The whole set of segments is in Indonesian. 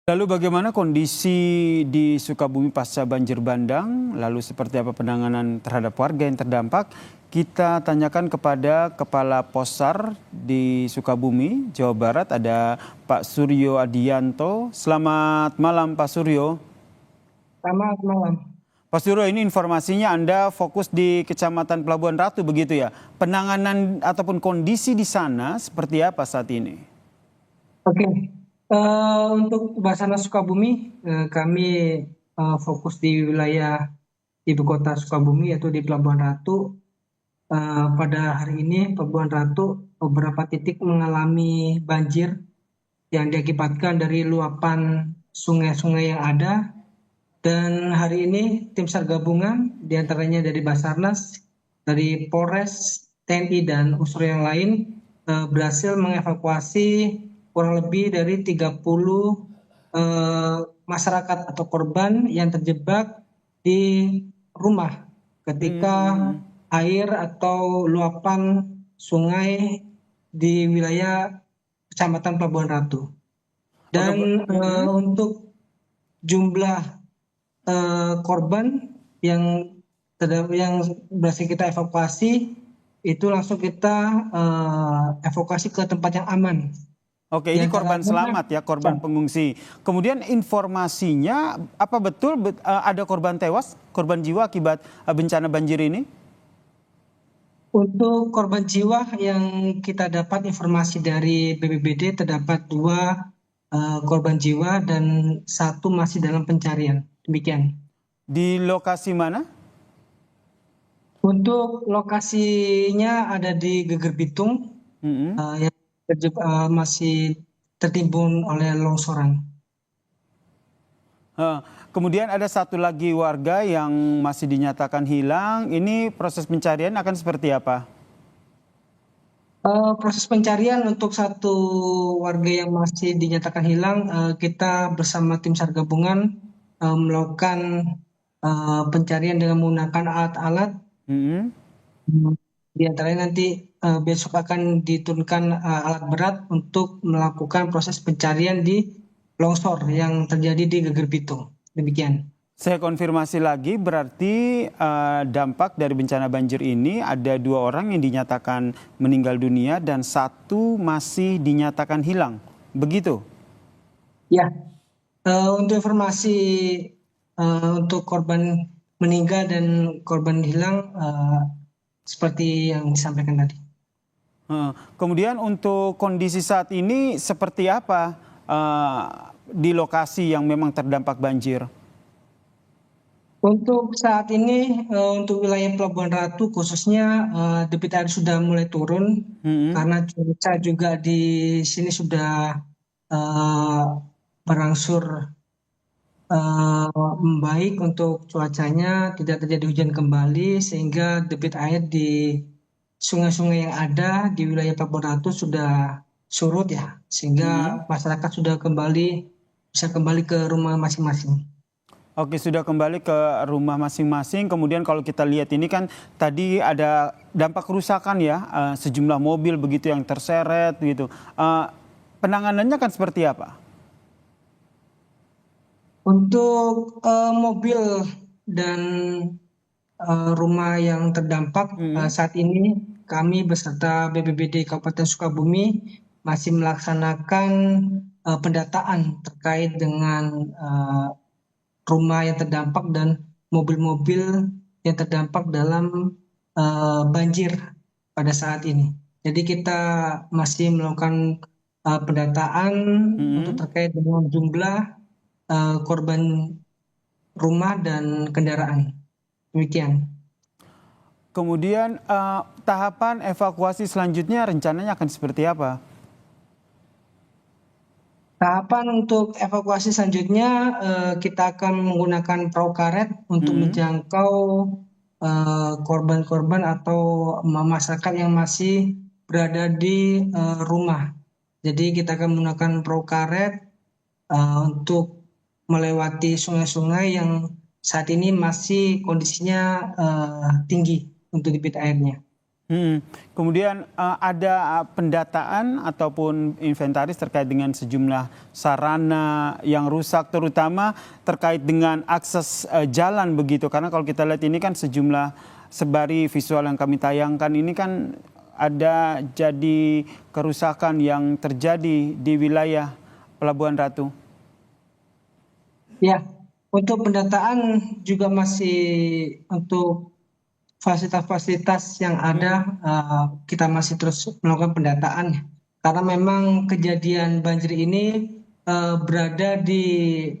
Lalu bagaimana kondisi di Sukabumi pasca banjir bandang? Lalu seperti apa penanganan terhadap warga yang terdampak? Kita tanyakan kepada Kepala Posar di Sukabumi, Jawa Barat, ada Pak Suryo Adianto. Selamat malam Pak Suryo. Selamat malam. Pak Suryo, ini informasinya Anda fokus di Kecamatan Pelabuhan Ratu begitu ya. Penanganan ataupun kondisi di sana seperti apa saat ini? Oke, untuk Basarnas Sukabumi, kami fokus di wilayah ibu kota Sukabumi yaitu di Pelabuhan Ratu. Pada hari ini Pelabuhan Ratu beberapa titik mengalami banjir yang diakibatkan dari luapan sungai-sungai yang ada. Dan hari ini tim SAR gabungan diantaranya dari Basarnas, dari Polres, TNI dan unsur yang lain berhasil mengevakuasi kurang lebih dari 30 masyarakat atau korban yang terjebak di rumah ketika Hmm, air atau luapan sungai di wilayah Kecamatan Pelabuhan Ratu. oke, Dan untuk jumlah korban yang yang berhasil kita evakuasi itu langsung kita evakuasi ke tempat yang aman. Oke, Di ini korban antaranya, selamat ya, ya, korban pengungsi. Kemudian informasinya, apa betul ada korban tewas, korban jiwa akibat bencana banjir ini? untuk korban jiwa yang kita dapat informasi dari BPBD terdapat 2 korban jiwa dan 1 masih dalam pencarian. Demikian. Di lokasi mana? Untuk lokasinya ada di Geger Bitung Mm-mm. yang masih tertimbun oleh longsoran. Eh, Kemudian ada satu lagi warga yang masih dinyatakan hilang. Ini proses pencarian akan seperti apa? Proses pencarian untuk 1 warga yang masih dinyatakan hilang, kita bersama tim SAR gabungan melakukan pencarian dengan menggunakan alat-alat. Mm-mm. Di antaranya nanti besok akan diturunkan alat berat untuk melakukan proses pencarian di longsor yang terjadi di Geger Bitung. Demikian. Saya konfirmasi lagi, berarti dampak dari bencana banjir ini ada 2 orang yang dinyatakan meninggal dunia dan 1 masih dinyatakan hilang. Begitu? Ya, untuk informasi untuk korban meninggal dan korban hilang seperti yang disampaikan tadi. Kemudian untuk kondisi saat ini seperti apa di lokasi yang memang terdampak banjir? Untuk saat ini untuk wilayah Pelabuhan Ratu khususnya debit air sudah mulai turun Mm-mm. karena cuaca juga di sini sudah eh, berangsur membaik untuk cuacanya, tidak terjadi hujan kembali sehingga debit air di sungai-sungai yang ada di wilayah Pelabuhan Ratu sudah surut ya, sehingga Mm-mm. masyarakat sudah bisa kembali ke rumah masing-masing. Oke, sudah kembali ke rumah masing-masing. Kemudian kalau kita lihat ini kan tadi ada dampak kerusakan ya, sejumlah mobil begitu yang terseret gitu. Penanganannya kan seperti apa? Untuk mobil dan rumah yang terdampak Mm-mm. saat ini kami beserta BPBD Kabupaten Sukabumi masih melaksanakan pendataan terkait dengan eh, rumah yang terdampak dan mobil-mobil yang terdampak dalam banjir pada saat ini. Jadi kita masih melakukan pendataan untuk Mm-mm. terkait dengan jumlah korban rumah dan kendaraan. Demikian. Kemudian tahapan evakuasi selanjutnya rencananya akan seperti apa? Tahapan untuk evakuasi selanjutnya kita akan menggunakan perahu karet untuk Mm-mm. menjangkau korban-korban atau masyarakat yang masih berada di rumah. Jadi kita akan menggunakan perahu karet untuk melewati sungai-sungai yang saat ini masih kondisinya tinggi untuk debit airnya. Kemudian ada pendataan ataupun inventaris terkait dengan sejumlah sarana yang rusak, terutama terkait dengan akses jalan begitu. Karena kalau kita lihat ini kan sejumlah sebari visual yang kami tayangkan ini kan ada jadi kerusakan yang terjadi di wilayah Pelabuhan Ratu. Ya, untuk pendataan juga masih untuk fasilitas-fasilitas yang ada, kita masih terus melakukan pendataan karena memang kejadian banjir ini berada di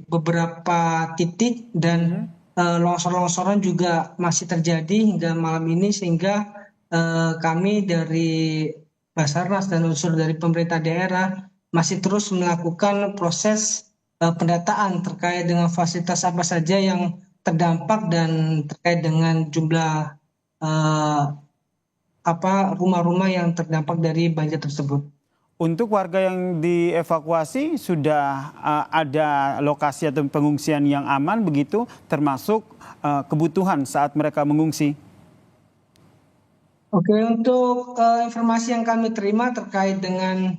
beberapa titik dan longsor-longsoran juga masih terjadi hingga malam ini, sehingga kami dari Basarnas dan unsur dari pemerintah daerah masih terus melakukan proses pendataan terkait dengan fasilitas apa saja yang terdampak dan terkait dengan jumlah rumah-rumah yang terdampak dari banjir tersebut. Untuk warga yang dievakuasi sudah ada lokasi atau pengungsian yang aman begitu, termasuk kebutuhan saat mereka mengungsi. Oke, untuk informasi yang kami terima terkait dengan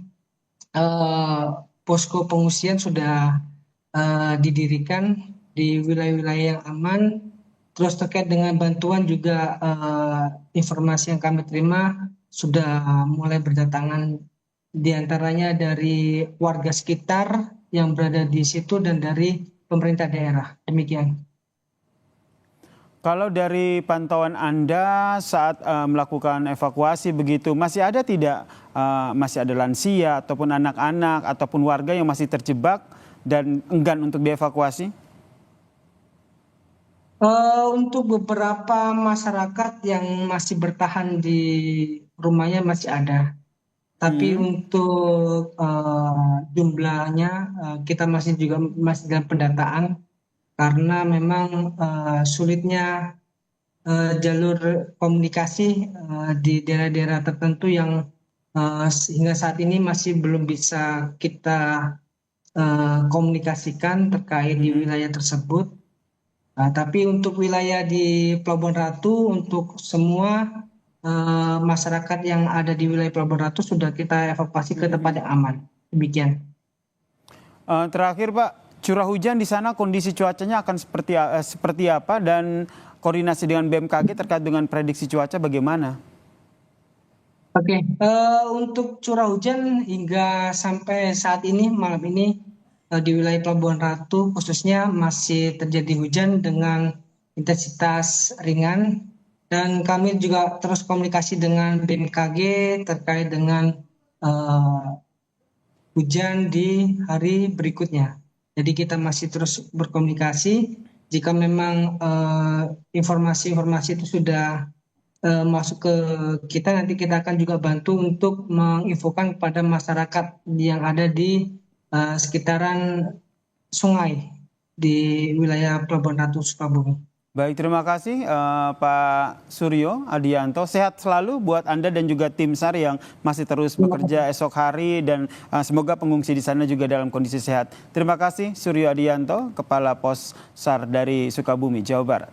posko pengungsian sudah didirikan di wilayah-wilayah yang aman. Terus terkait dengan bantuan juga informasi yang kami terima sudah mulai berdatangan, diantaranya dari warga sekitar yang berada di situ dan dari pemerintah daerah. Demikian. Kalau dari pantauan Anda saat melakukan evakuasi begitu, masih ada tidak, masih ada lansia ataupun anak-anak ataupun warga yang masih terjebak dan enggan untuk dievakuasi? Untuk beberapa masyarakat yang masih bertahan di rumahnya masih ada. Tapi untuk jumlahnya kita masih dalam pendataan karena memang sulitnya jalur komunikasi di daerah-daerah tertentu yang hingga saat ini masih belum bisa kita komunikasikan terkait di wilayah tersebut. Tapi untuk wilayah di Pelabuhan Ratu, untuk semua masyarakat yang ada di wilayah Pelabuhan Ratu sudah kita evakuasi ke tempat yang aman. Demikian. Terakhir Pak, curah hujan di sana kondisi cuacanya akan seperti apa dan koordinasi dengan BMKG terkait dengan prediksi cuaca bagaimana? Oke, untuk curah hujan hingga sampai saat ini malam ini di wilayah Pelabuhan Ratu khususnya masih terjadi hujan dengan intensitas ringan, dan kami juga terus komunikasi dengan BMKG terkait dengan hujan di hari berikutnya. Jadi kita masih terus berkomunikasi. Jika memang informasi-informasi itu sudah masuk ke kita, nanti kita akan juga bantu untuk menginfokan kepada masyarakat yang ada di sekitaran sungai di wilayah Pelabuhan Ratu Sukabumi. Baik, terima kasih Pak Suryo Adianto. Sehat selalu buat Anda dan juga tim SAR yang masih terus bekerja esok hari, dan semoga pengungsi di sana juga dalam kondisi sehat. Terima kasih Suryo Adianto, Kepala Pos SAR dari Sukabumi, Jawa Barat.